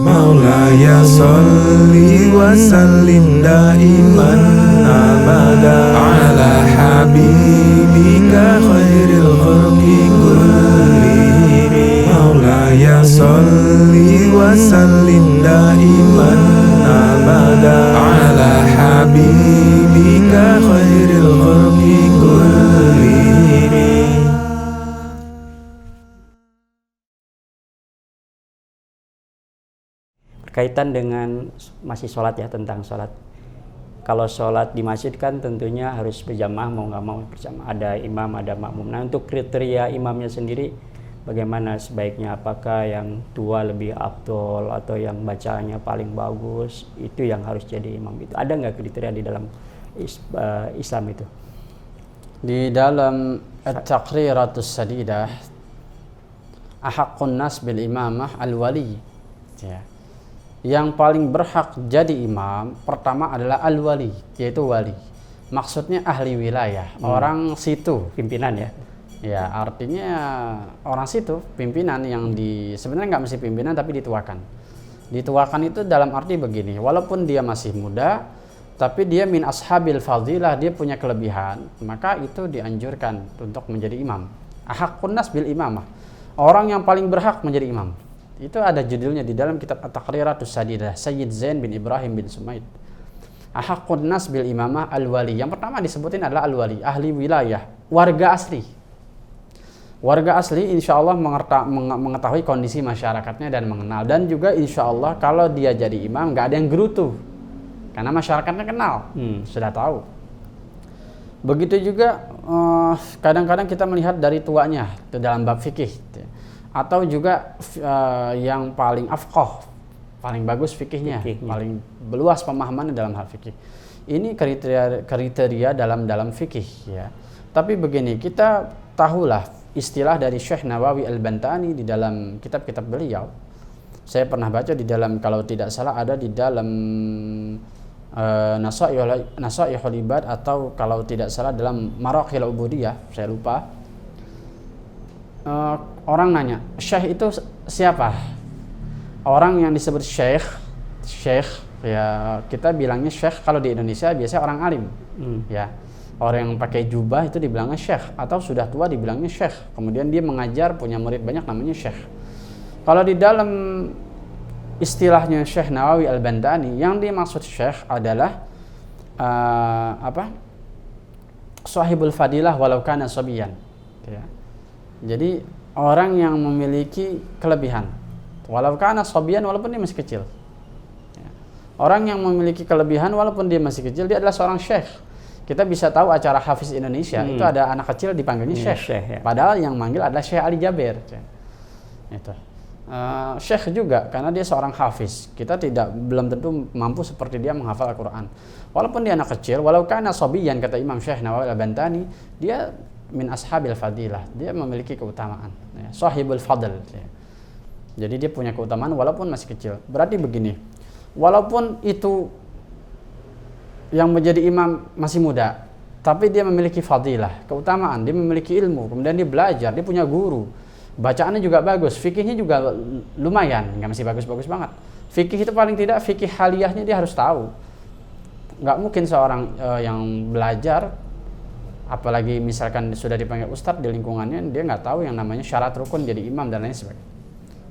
Maulaya sholli wa sallim daiman abada ala habibika khairil khalqi kullihim. Maulaya sholli wa sallim daiman abada ala habibika khairil khalqi kullihim. Kaitan dengan masih sholat ya, tentang sholat. Kalau sholat di masjid kan tentunya harus berjamaah, mau nggak mau berjamaah. Ada imam, ada makmum. Nah, untuk kriteria imamnya sendiri bagaimana sebaiknya? Apakah yang tua lebih afdol atau yang bacaannya paling bagus? Itu yang harus jadi imam itu. Ada nggak kriteria di dalam Islam itu? Di dalam At-Taqriratus Sadidah, ahaqqun nas bil imamah al-wali. Ya. Yang paling berhak jadi imam pertama adalah al-wali, yaitu wali. Maksudnya ahli wilayah, orang situ, Pimpinan ya? ya artinya orang situ, pimpinan yang sebenarnya nggak mesti pimpinan tapi dituakan. Dituakan itu dalam arti begini, walaupun dia masih muda tapi dia min ashabil fadilah, dia punya kelebihan, maka itu dianjurkan untuk menjadi imam. Ahaqqun nas bil imamah, orang yang paling berhak menjadi imam. Itu ada judulnya di dalam kitab At-Taqriratus Sadidah, Sayyid Zain bin Ibrahim bin Sumaid. Ahaqqun nas bil imamah al-wali. Yang pertama disebutin adalah al-wali, ahli wilayah, warga asli. Warga asli insya Allah mengetahui kondisi masyarakatnya dan mengenal. Dan juga insya Allah kalau dia jadi imam nggak ada yang gerutu, karena masyarakatnya kenal, sudah tahu. Begitu juga kadang-kadang kita melihat dari tuanya dalam bab fikih, atau juga yang paling afqah, paling bagus fikihnya, paling luas pemahamannya dalam hal fikih. Ini kriteria dalam fikih ya. Tapi begini, kita tahulah istilah dari Syekh Nawawi Al-Bantani di dalam kitab-kitab beliau. Saya pernah baca di dalam, kalau tidak salah ada di dalam Nasaihul Ibad, atau kalau tidak salah dalam Maraqil Ubudiyah, saya lupa. Orang nanya, syekh itu siapa? Orang yang disebut syekh ya, kita bilangnya syekh kalau di Indonesia biasanya orang alim, ya. Orang yang pakai jubah itu dibilangnya syekh, atau sudah tua dibilangnya syekh. Kemudian dia mengajar, punya murid banyak, namanya syekh. Kalau di dalam istilahnya Syekh Nawawi Al-Bantani, yang dimaksud syekh adalah sahibul fadilah walau kana sabiyan, ya. Jadi orang yang memiliki kelebihan, walau kana sabiyan, walaupun dia masih kecil. Ya. Orang yang memiliki kelebihan walaupun dia masih kecil, dia adalah seorang syekh. Kita bisa tahu acara Hafiz Indonesia itu ada anak kecil dipanggilnya syekh, ya. Padahal yang manggil adalah Syekh Ali Jaber. Itu. Syekh juga karena dia seorang hafiz. Kita belum tentu mampu seperti dia menghafal Al-Quran. Walaupun dia anak kecil, walau kana sabiyan, kata Imam Syekh Nawawi Al-Bantani, dia min ashabil fadilah, dia memiliki keutamaan, ya. Sahibul fadl, ya. Jadi dia punya keutamaan walaupun masih kecil. Berarti begini, walaupun itu yang menjadi imam masih muda, tapi dia memiliki fadilah, keutamaan, dia memiliki ilmu, kemudian dia belajar, dia punya guru, bacaannya juga bagus, fikihnya juga lumayan, nggak mesti bagus-bagus banget. Fikih itu paling tidak fikih haliyahnya dia harus tahu. Nggak mungkin seorang yang belajar, apalagi misalkan sudah dipanggil ustadz di lingkungannya, dia nggak tahu yang namanya syarat rukun jadi imam dan lain sebagainya.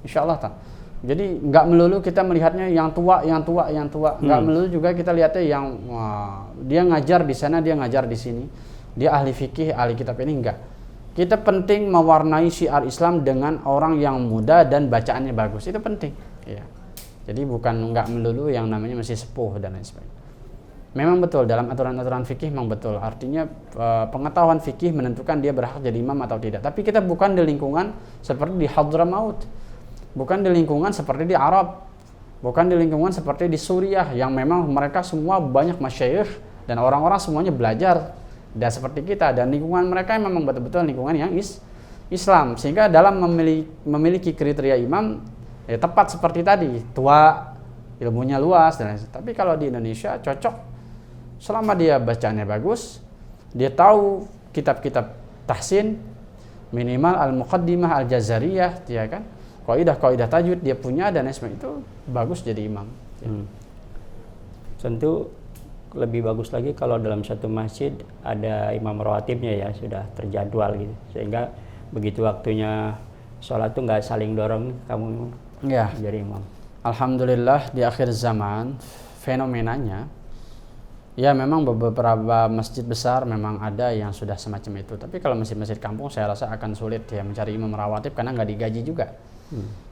Insya Allah tak. Jadi nggak melulu kita melihatnya yang tua. Nggak melulu juga kita lihatnya yang dia ngajar di sana, dia ngajar di sini, dia ahli fikih, ahli kitab ini, enggak. Kita penting mewarnai syiar Islam dengan orang yang muda dan bacaannya bagus, itu penting. Ya. Jadi bukan nggak melulu yang namanya masih sepuh dan lain sebagainya. Memang betul dalam aturan-aturan fikih memang betul. Artinya pengetahuan fikih menentukan dia berhak jadi imam atau tidak. Tapi kita bukan di lingkungan seperti di Hadramaut, bukan di lingkungan seperti di Arab, bukan di lingkungan seperti di Suriah yang memang mereka semua banyak masyayikh dan orang-orang semuanya belajar dan seperti kita, dan lingkungan mereka memang betul-betul lingkungan yang Islam, sehingga dalam memiliki kriteria imam ya tepat seperti tadi, tua, ilmunya luas dan lain-lain. Tapi kalau di Indonesia cocok selama dia bacaannya bagus, dia tahu kitab-kitab tahsin, minimal al-muqaddimah al-jazariyah, ya kan? kaidah tajwid dia punya dan sebagainya, itu bagus jadi imam. Tentu lebih bagus lagi kalau dalam satu masjid ada imam rawatibnya ya, sudah terjadwal gitu, sehingga begitu waktunya sholat tuh nggak saling dorong kamu Ya, jadi imam. alhamdulillah di akhir zaman fenomenanya ya memang beberapa masjid besar memang ada yang sudah semacam itu. Tapi kalau masjid-masjid kampung saya rasa akan sulit ya mencari imam rawatib karena nggak digaji juga.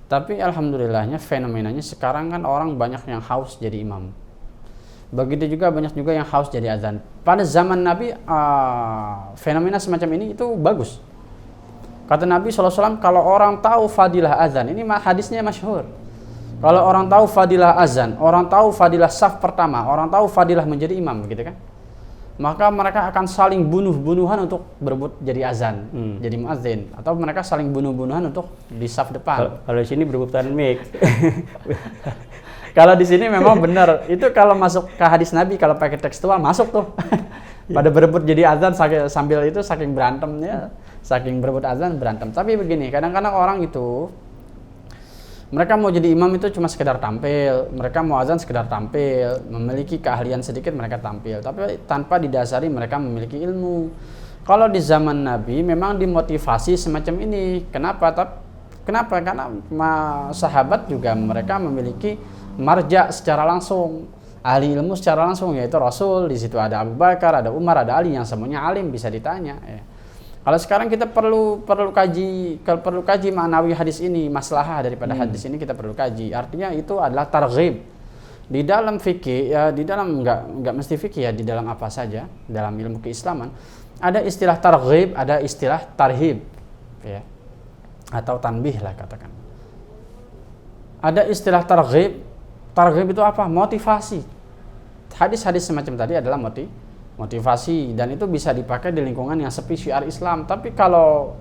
Tapi alhamdulillahnya fenomenanya sekarang kan orang banyak yang haus jadi imam. Begitu juga banyak juga yang haus jadi azan. Pada zaman Nabi fenomena semacam ini itu bagus. Kata Nabi SAW, kalau orang tahu fadilah azan, ini hadisnya masyhur. Kalau orang tahu fadilah azan, orang tahu fadilah saf pertama, orang tahu fadilah menjadi imam, gitu kan? Maka mereka akan saling bunuh-bunuhan untuk berebut jadi azan, jadi muadzin, atau mereka saling bunuh-bunuhan untuk di saf depan. Kalau di sini berebutan mic. Kalau di sini memang benar. Itu kalau masuk ke hadis Nabi, kalau pakai tekstual masuk tuh. Pada berebut jadi azan sambil itu saking berantemnya, saking berebut azan berantem. Tapi begini, kadang-kadang orang itu mereka mau jadi imam itu cuma sekedar tampil, mereka mau azan sekedar tampil, memiliki keahlian sedikit mereka tampil, tapi tanpa didasari mereka memiliki ilmu. Kalau di zaman Nabi memang dimotivasi semacam ini. Kenapa? Karena sahabat juga mereka memiliki marja secara langsung, ahli ilmu secara langsung, yaitu Rasul. Di situ ada Abu Bakar, ada Umar, ada Ali yang semuanya alim bisa ditanya. Ya. Kalau sekarang kita perlu kaji maknawi hadis ini, maslahah daripada hadis ini kita perlu kaji. Artinya itu adalah targhib di dalam fikih, ya di dalam enggak mesti fikih ya, di dalam apa saja dalam ilmu keislaman ada istilah targhib, ada istilah tarhib, ya atau tanbih lah katakan. Ada istilah targhib. Targhib itu apa? Motivasi. Hadis-hadis semacam tadi adalah motivasi, dan itu bisa dipakai di lingkungan yang sepi syiar Islam. Tapi kalau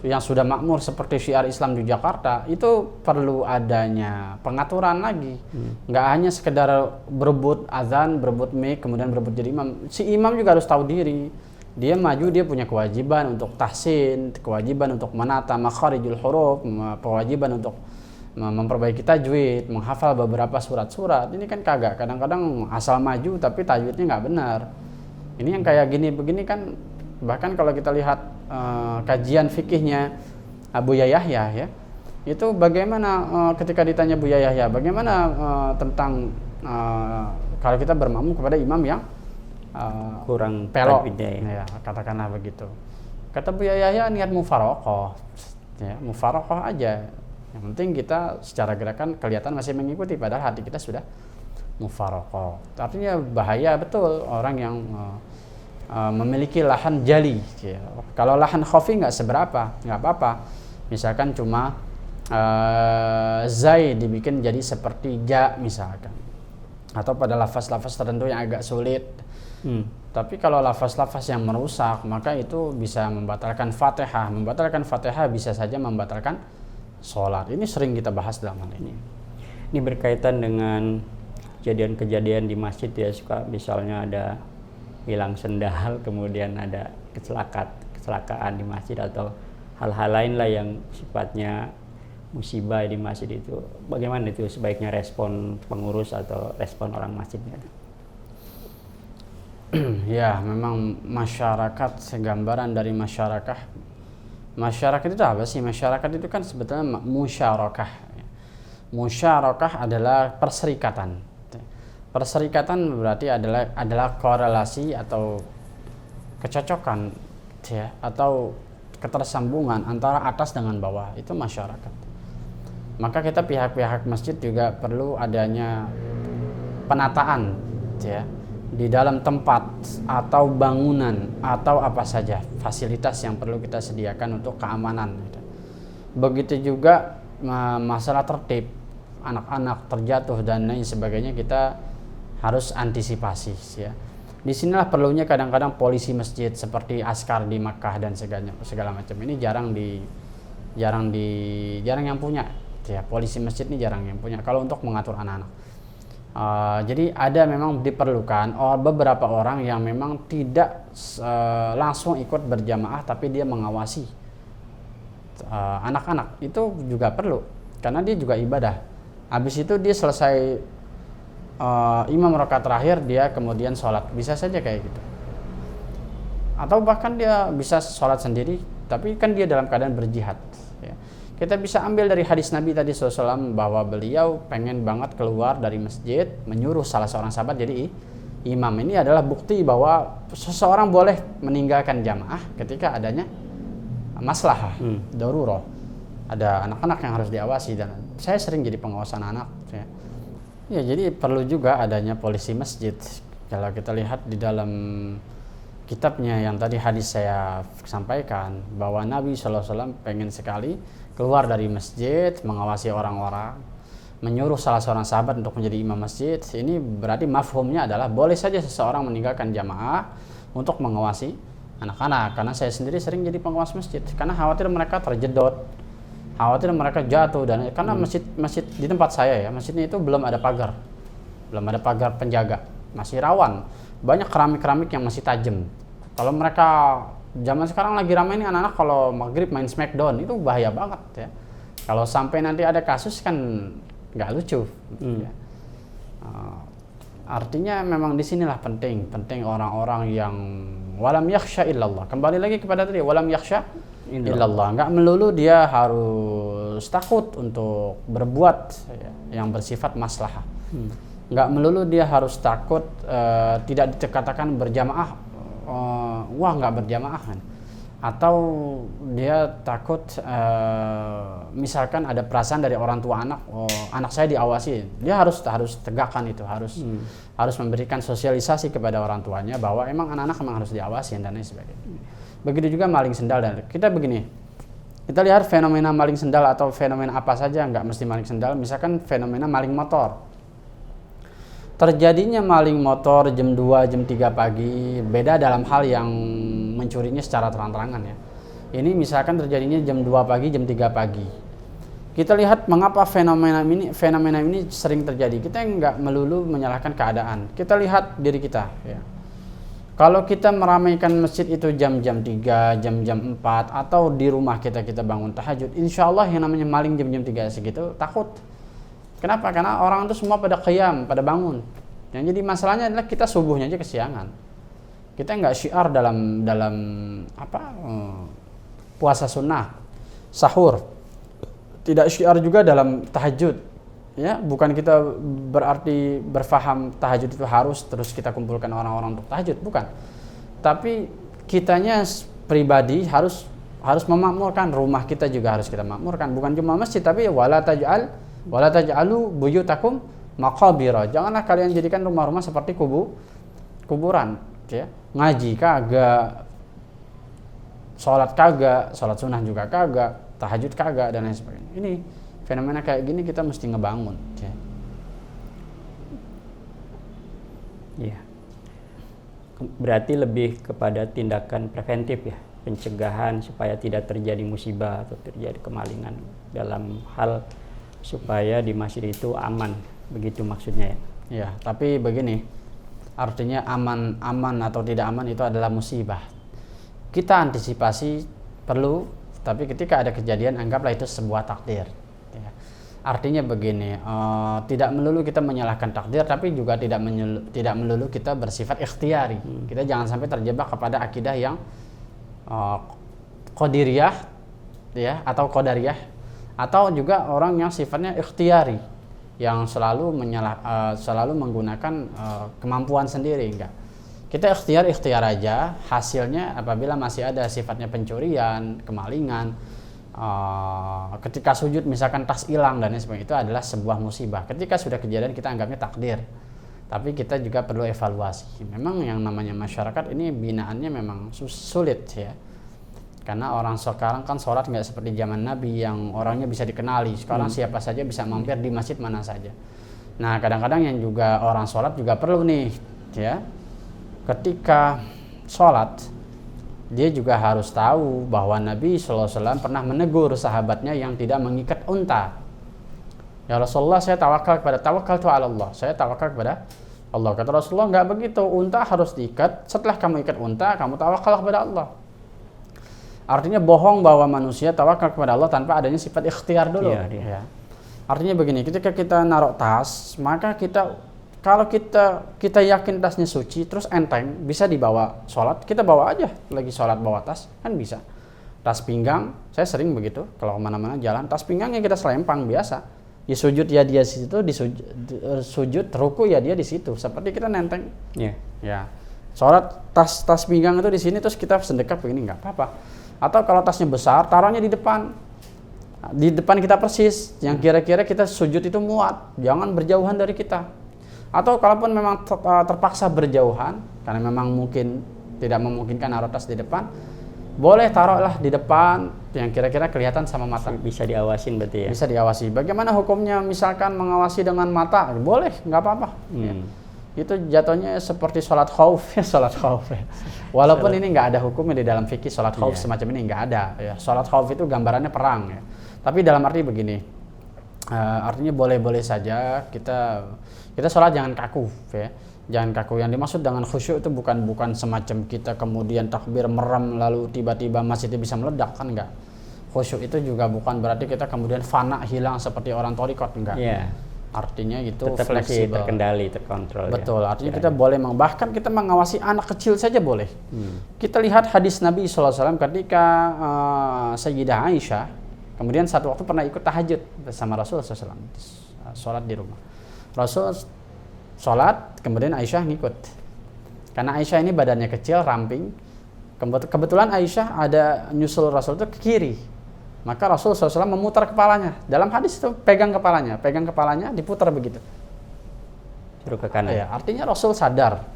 yang sudah makmur seperti syiar Islam di Jakarta, itu perlu adanya pengaturan lagi. Nggak hanya sekedar berebut azan, berebut mic, kemudian berebut jadi imam. Si imam juga harus tahu diri. Dia maju, dia punya kewajiban untuk tahsin, kewajiban untuk menata makharijul huruf, kewajiban untuk memperbaiki tajwid, menghafal beberapa surat-surat. Ini kan kagak, kadang-kadang asal maju tapi tajwidnya nggak benar. Ini yang kayak gini-begini kan, bahkan kalau kita lihat kajian fikihnya Buya Yahya ya, itu bagaimana ketika ditanya Buya Yahya, bagaimana tentang kalau kita bermakmum kepada imam yang kurang pelok, ya. Ya, katakanlah begitu. Kata Buya Yahya, niat mufaroqoh, ya, mufaroqoh aja. Yang penting kita secara gerakan kelihatan masih mengikuti, padahal hati kita sudah mufaroqoh. Artinya bahaya betul orang yang memiliki lahan jali. Ya. Kalau lahan khafi nggak seberapa, nggak apa-apa. Misalkan cuma zai dibikin jadi seperti ja misalkan, atau pada lafaz-lafaz tertentu yang agak sulit. Tapi kalau lafaz-lafaz yang merusak, maka itu bisa membatalkan Fatihah. Membatalkan Fatihah bisa saja membatalkan sholat. Ini sering kita bahas dalam hal ini. Ini berkaitan dengan kejadian-kejadian di masjid ya, suka misalnya ada hilang sendal, kemudian ada kecelakaan di masjid atau hal-hal lain lah yang sifatnya musibah di masjid itu. Bagaimana itu sebaiknya respon pengurus atau respon orang masjidnya? Ya, memang masyarakat, segambaran dari masyarakat. Masyarakat itu apa sih? Masyarakat itu kan sebetulnya musyarakah. Musyarakah adalah perserikatan. Perserikatan berarti adalah korelasi atau kecocokan, ya, atau ketersambungan antara atas dengan bawah. Itu masyarakat. Maka kita pihak-pihak masjid juga perlu adanya penataan, ya, di dalam tempat atau bangunan atau apa saja fasilitas yang perlu kita sediakan untuk keamanan. Begitu juga masalah tertib, anak-anak terjatuh dan lain sebagainya, kita harus antisipasi. Ya. Disinilah perlunya kadang-kadang polisi masjid seperti askar di Makkah dan segala macam. Ini jarang yang punya. Ya, polisi masjid ini jarang yang punya kalau untuk mengatur anak-anak. Jadi ada memang diperlukan beberapa orang yang memang tidak langsung ikut berjamaah, tapi dia mengawasi, anak-anak itu juga perlu, karena dia juga ibadah. Habis itu dia selesai imam rakaat terakhir, dia kemudian sholat, bisa saja kayak gitu. Atau bahkan dia bisa sholat sendiri, tapi kan dia dalam keadaan berjihad. Ya. Kita bisa ambil dari hadis Nabi tadi SAW bahwa beliau pengen banget keluar dari masjid, menyuruh salah seorang sahabat jadi imam. Ini adalah bukti bahwa seseorang boleh meninggalkan jamaah ketika adanya maslahah, darurah. Ada anak-anak yang harus diawasi, dan saya sering jadi pengawas anak-anak. Ya, jadi perlu juga adanya polisi masjid. Kalau kita lihat di dalam kitabnya yang tadi hadis saya sampaikan, bahwa Nabi SAW pengen sekali keluar dari masjid, mengawasi orang-orang, menyuruh salah seorang sahabat untuk menjadi imam masjid. Ini berarti mafhumnya adalah boleh saja seseorang meninggalkan jamaah untuk mengawasi anak-anak. Karena saya sendiri sering jadi pengawas masjid, karena khawatir mereka terjedot, khawatir mereka jatuh, dan karena masjid di tempat saya ya, masjidnya itu belum ada pagar penjaga, masih rawan, banyak keramik-keramik yang masih tajam. Kalau mereka zaman sekarang lagi ramai ini anak-anak kalau maghrib main smackdown, itu bahaya banget ya. Kalau sampai nanti ada kasus kan nggak lucu. Ya. Artinya memang disinilah penting orang-orang yang walam yakhsha illallah. Kembali lagi kepada tadi, walam yakhsha illallah. Nggak melulu dia harus takut untuk berbuat yang bersifat maslahah. Nggak melulu dia harus takut tidak dikatakan berjamaah, wah nggak berjamaah kan. Atau dia takut misalkan ada perasaan dari orang tua anak, anak saya diawasi, dia harus tegakkan itu, harus memberikan sosialisasi kepada orang tuanya bahwa emang anak-anak memang harus diawasi dan lain sebagainya. Begitu juga maling sendal. Dan kita begini, kita lihat fenomena maling sendal atau fenomena apa saja, nggak mesti maling sendal. Misalkan fenomena maling motor. Terjadinya maling motor jam 2, jam 3 pagi, beda dalam hal yang mencurinya secara terang-terangan ya. Ini misalkan terjadinya jam 2 pagi, jam 3 pagi. Kita lihat mengapa fenomena ini sering terjadi. Kita nggak melulu menyalahkan keadaan. Kita lihat diri kita ya. Kalau kita meramaikan masjid itu jam-jam 3, jam-jam 4, atau di rumah kita bangun tahajud, insya Allah yang namanya maling jam-jam 3 segitu takut. Kenapa? Karena orang itu semua pada qiyam, pada bangun. Yang jadi masalahnya adalah kita subuhnya aja kesiangan. Kita nggak syiar dalam puasa sunnah, sahur. Tidak syiar juga dalam tahajud. Ya, bukan kita berarti berfaham tahajud itu harus terus kita kumpulkan orang-orang untuk tahajud, bukan. Tapi kitanya pribadi harus memakmurkan, rumah kita juga harus kita makmurkan, bukan cuma masjid, tapi wala taj'alu buyutakum maqabira. Janganlah kalian jadikan rumah-rumah seperti kuburan, ya. Ngaji kagak, sholat sunnah juga kagak, tahajud kagak, dan lain sebagainya. Ini fenomena kayak gini kita mesti ngebangun. Ya. Berarti lebih kepada tindakan preventif ya, pencegahan supaya tidak terjadi musibah atau terjadi kemalingan, dalam hal supaya di masjid itu aman, begitu maksudnya ya. Ya, tapi begini, artinya aman atau tidak aman itu adalah musibah. Kita antisipasi perlu, tapi ketika ada kejadian anggaplah itu sebuah takdir. Ya. Artinya begini, tidak melulu kita menyalahkan takdir, tapi juga tidak melulu kita bersifat ikhtiari. Kita jangan sampai terjebak kepada akidah yang qadiriyah, ya, atau qadariyah, atau juga orang yang sifatnya ikhtiari, yang selalu menggunakan kemampuan sendiri. Enggak. Kita ikhtiar aja, hasilnya apabila masih ada sifatnya pencurian, kemalingan, ketika sujud misalkan tas hilang dan sebagainya, itu adalah sebuah musibah. Ketika sudah kejadian kita anggapnya takdir, tapi kita juga perlu evaluasi. Memang yang namanya masyarakat ini binaannya memang sulit ya, karena orang sekarang kan sholat nggak seperti zaman Nabi yang orangnya bisa dikenali. Sekarang siapa saja bisa mampir di masjid mana saja. Nah, kadang-kadang yang juga orang sholat juga perlu nih ya, ketika sholat dia juga harus tahu bahwa Nabi SAW pernah menegur sahabatnya yang tidak mengikat unta. Ya Rasulullah, saya tawakaltu ala Allah. Saya tawakal kepada Allah. Kata Rasulullah, enggak begitu. Unta harus diikat. Setelah kamu ikat unta, kamu tawakal kepada Allah. Artinya bohong bahwa manusia tawakal kepada Allah tanpa adanya sifat ikhtiar dulu. Iya. Ya. Artinya begini, ketika kita naruh tas, maka kalau kita yakin tasnya suci, terus enteng, bisa dibawa sholat, kita bawa aja lagi sholat bawa tas, kan bisa. Tas pinggang, saya sering begitu, kalau kemana-mana jalan, tas pinggangnya kita selempang biasa. Ya sujud ya dia di situ, sujud ruku ya dia di situ, seperti kita nenteng. Iya. Ya. Sholat tas pinggang itu di sini, terus kita sedekap begini nggak apa-apa. Atau kalau tasnya besar, taruhnya di depan kita persis, yang kira-kira kita sujud itu muat, jangan berjauhan dari kita. Atau kalaupun memang terpaksa berjauhan, karena memang mungkin tidak memungkinkan naruh tas di depan, boleh taruhlah di depan yang kira-kira kelihatan sama mata. Bisa diawasin berarti ya? Bisa diawasi. Bagaimana hukumnya misalkan mengawasi dengan mata? Boleh, nggak apa-apa. Ya. Itu jatuhnya seperti sholat khauf ya, sholat khauf ya. Walaupun ini nggak ada hukumnya di dalam fikih sholat khauf semacam ini nggak ada ya. Sholat khauf itu gambarannya perang ya. Tapi dalam arti begini, artinya boleh-boleh saja kita sholat jangan kaku ya. Jangan kaku. Yang dimaksud dengan khusyuk itu bukan semacam kita kemudian takbir merem lalu tiba-tiba masjidnya bisa meledak, kan enggak. Khusyuk itu juga bukan berarti kita kemudian fana hilang seperti orang thariqat, enggak. Iya. Artinya itu tetap masih terkendali, terkontrol. Betul, ya. artinya kita boleh bahkan kita mengawasi anak kecil saja boleh. Kita lihat hadis Nabi SAW ketika Sayyidah Aisyah kemudian satu waktu pernah ikut tahajud bersama Rasul SAW, sholat di rumah. Rasul sholat, kemudian Aisyah ngikut. Karena Aisyah ini badannya kecil, ramping. Kebetulan Aisyah ada nyusul Rasul itu ke kiri. Maka Rasul SAW memutar kepalanya. Dalam hadis itu pegang kepalanya, diputar begitu. Suruh ke kanan. Ya, artinya Rasul sadar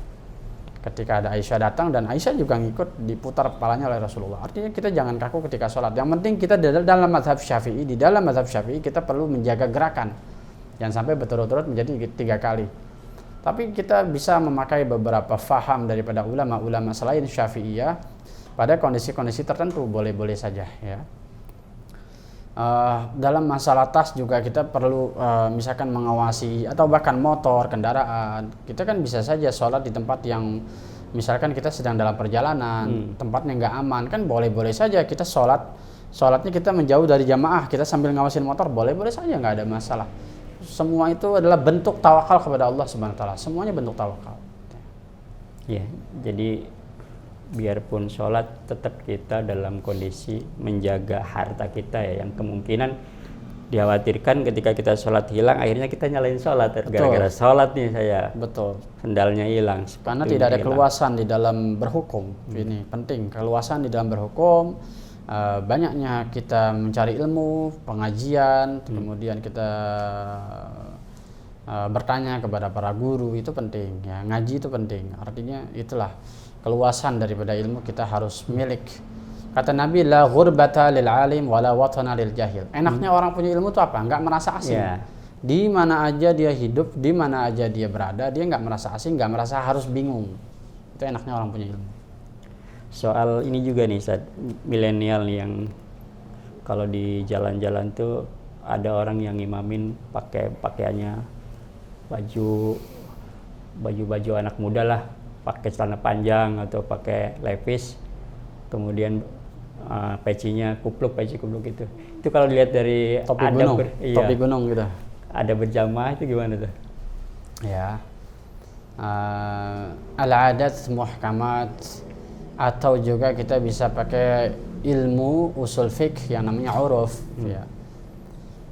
ketika ada Aisyah datang dan Aisyah juga ngikut, diputar kepalanya oleh Rasulullah. Artinya kita jangan kaku ketika sholat. Yang penting kita dalam mazhab Syafi'i, kita perlu menjaga gerakan. Jangan sampai berturut-turut menjadi 3 kali. Tapi kita bisa memakai beberapa faham daripada ulama-ulama selain Syafi'iyah pada kondisi-kondisi tertentu, boleh-boleh saja ya. Dalam masalah tas juga kita perlu misalkan mengawasi atau bahkan motor, kendaraan. Kita kan bisa saja sholat di tempat yang misalkan kita sedang dalam perjalanan, tempatnya nggak aman, kan boleh-boleh saja kita sholatnya kita menjauh dari jamaah, kita sambil ngawasin motor, boleh-boleh saja, nggak ada masalah. Semua itu adalah bentuk tawakal kepada Allah Subhanahu wa taala. Semuanya bentuk tawakal. Ya, jadi biarpun sholat tetap kita dalam kondisi menjaga harta kita ya, yang kemungkinan dikhawatirkan ketika kita sholat hilang akhirnya kita nyalain sholat gara-gara sholat nih saya. Betul. Sendalnya hilang. Karena tidak ada keluasan di dalam berhukum. Ini penting, keluasan di dalam berhukum. Banyaknya kita mencari ilmu, pengajian, kemudian kita bertanya kepada para guru, itu penting ya. Ngaji itu penting. Artinya itulah keluasan daripada ilmu kita harus milik. Kata Nabi, la ghurbata lil alim wala watana lil jahil. Enaknya orang punya ilmu itu apa? Enggak merasa asing. Yeah. Di mana aja dia hidup, di mana aja dia berada, dia enggak merasa asing, enggak merasa harus bingung. Itu enaknya orang punya ilmu. Soal ini juga nih, milenial nih, yang kalau di jalan-jalan tuh ada orang yang ngimamin pakai pakaiannya baju anak muda lah, pakai celana panjang atau pakai levis, kemudian pecinya peci kupluk gitu. Itu kalau dilihat dari topi gunung gitu. Ada berjamaah itu gimana tuh? Ya, al-adat muhkamat, atau juga kita bisa pakai ilmu usul fiqh yang namanya uruf. Ya.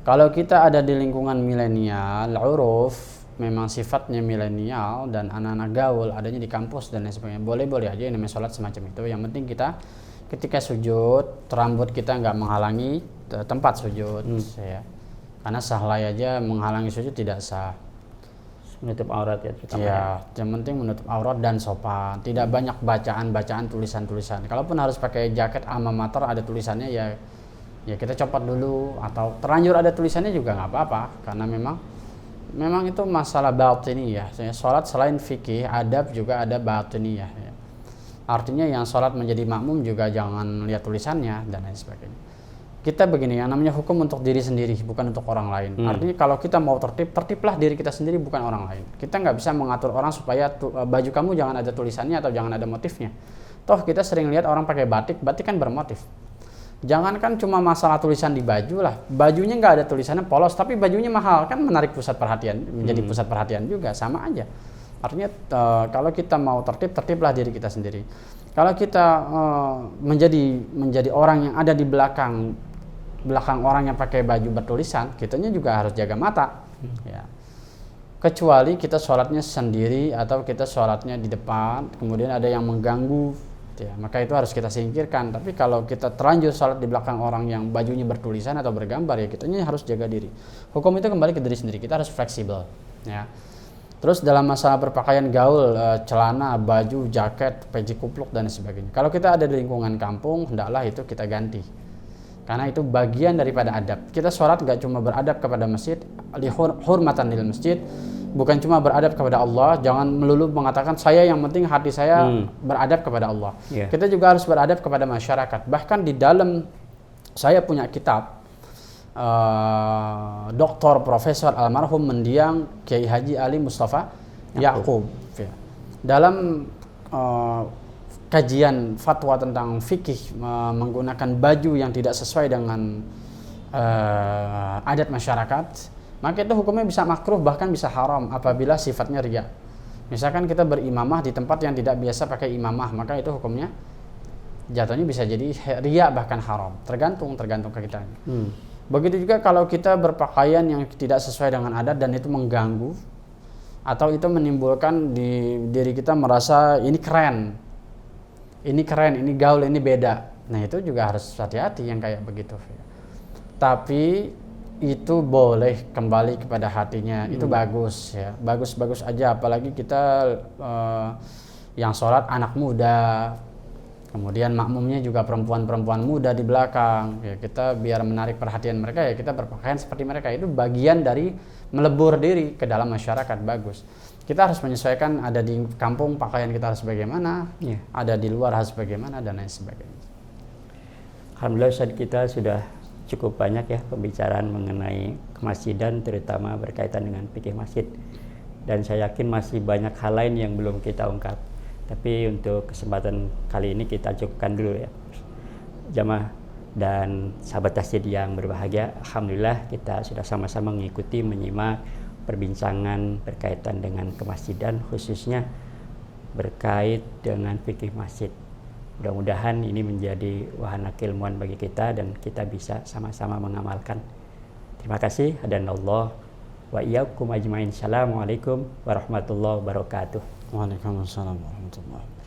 Kalau kita ada di lingkungan milenial, uruf memang sifatnya milenial dan anak-anak gaul, adanya di kampus dan lain sebagainya. Boleh-boleh aja yang namanya sholat semacam itu. Yang penting kita ketika sujud, rambut kita nggak menghalangi tempat sujud. Ya. Karena sahlai aja menghalangi sujud tidak sah. Menutup aurat ya terutama. Ya, yang penting menutup aurat dan sopan. Tidak banyak bacaan-bacaan, tulisan-tulisan. Kalaupun harus pakai jaket alma mater ada tulisannya ya kita copot dulu, atau terlanjur ada tulisannya juga nggak apa-apa, karena memang itu masalah batiniyah. Sholat selain fikih, adab juga ada batiniyah. Ya. Artinya yang sholat menjadi makmum juga jangan lihat tulisannya dan lain sebagainya. Kita begini, yang namanya hukum untuk diri sendiri, bukan untuk orang lain. Artinya kalau kita mau tertiblah diri kita sendiri, bukan orang lain. Kita nggak bisa mengatur orang supaya baju kamu jangan ada tulisannya atau jangan ada motifnya. Toh kita sering lihat orang pakai batik kan bermotif. Jangankan cuma masalah tulisan di baju lah, bajunya nggak ada tulisannya polos, tapi bajunya mahal, kan menarik pusat perhatian, menjadi pusat perhatian juga, sama aja. Artinya kalau kita mau tertib, tertiblah diri kita sendiri. Kalau kita menjadi orang yang ada di belakang orang yang pakai baju bertulisan, kitanya juga harus jaga mata. Ya. Kecuali kita sholatnya sendiri atau kita sholatnya di depan, kemudian ada yang mengganggu, ya, maka itu harus kita singkirkan. Tapi kalau kita terlanjur sholat di belakang orang yang bajunya bertulisan atau bergambar, ya kitanya harus jaga diri. Hukum itu kembali ke diri sendiri, kita harus fleksibel. Ya. Terus dalam masalah berpakaian gaul, celana, baju, jaket, peci kupluk dan sebagainya. Kalau kita ada di lingkungan kampung, hendaklah itu kita ganti. Karena itu bagian daripada adab. Kita sholat gak cuma beradab kepada masjid, hurmatan lil masjid, bukan cuma beradab kepada Allah. Jangan melulu mengatakan saya yang penting hati saya beradab kepada Allah. Kita juga harus beradab kepada masyarakat. Bahkan di dalam saya punya kitab Dr. Profesor almarhum mendiang Kiai Haji Ali Mustafa Yaqub. Ya. Dalam kajian fatwa tentang fikih menggunakan baju yang tidak sesuai dengan adat masyarakat, maka itu hukumnya bisa makruh, bahkan bisa haram apabila sifatnya riya. Misalkan kita berimamah di tempat yang tidak biasa pakai imamah, maka itu hukumnya jatuhnya bisa jadi riya bahkan haram, tergantung ke kita. Begitu juga kalau kita berpakaian yang tidak sesuai dengan adat dan itu mengganggu atau itu menimbulkan di diri kita merasa ini keren, ini gaul, ini beda. Nah itu juga harus hati-hati yang kayak begitu. Tapi itu boleh kembali kepada hatinya, itu bagus ya, bagus aja. Apalagi kita yang sholat anak muda, kemudian makmumnya juga perempuan muda di belakang. Ya kita biar menarik perhatian mereka, ya kita berpakaian seperti mereka. Itu bagian dari melebur diri ke dalam masyarakat, bagus. Kita harus menyesuaikan, ada di kampung pakaian kita harus bagaimana, ada di luar harus bagaimana, dan lain sebagainya. Alhamdulillah Ustaz, kita sudah cukup banyak ya pembicaraan mengenai kemasjidan, terutama berkaitan dengan fikih masjid. Dan saya yakin masih banyak hal lain yang belum kita ungkap. Tapi untuk kesempatan kali ini kita cukupkan dulu ya. Jamaah dan sahabat tasjid yang berbahagia, alhamdulillah kita sudah sama-sama mengikuti, menyimak perbincangan berkaitan dengan kemasjidan, khususnya berkait dengan fikih masjid. Mudah-mudahan ini menjadi wahana keilmuan bagi kita dan kita bisa sama-sama mengamalkan. Terima kasih. Hadanallah wa iyyakum ajmain. Assalamualaikum warahmatullahi wabarakatuh. Waalaikumsalam warahmatullahi wabarakatuh.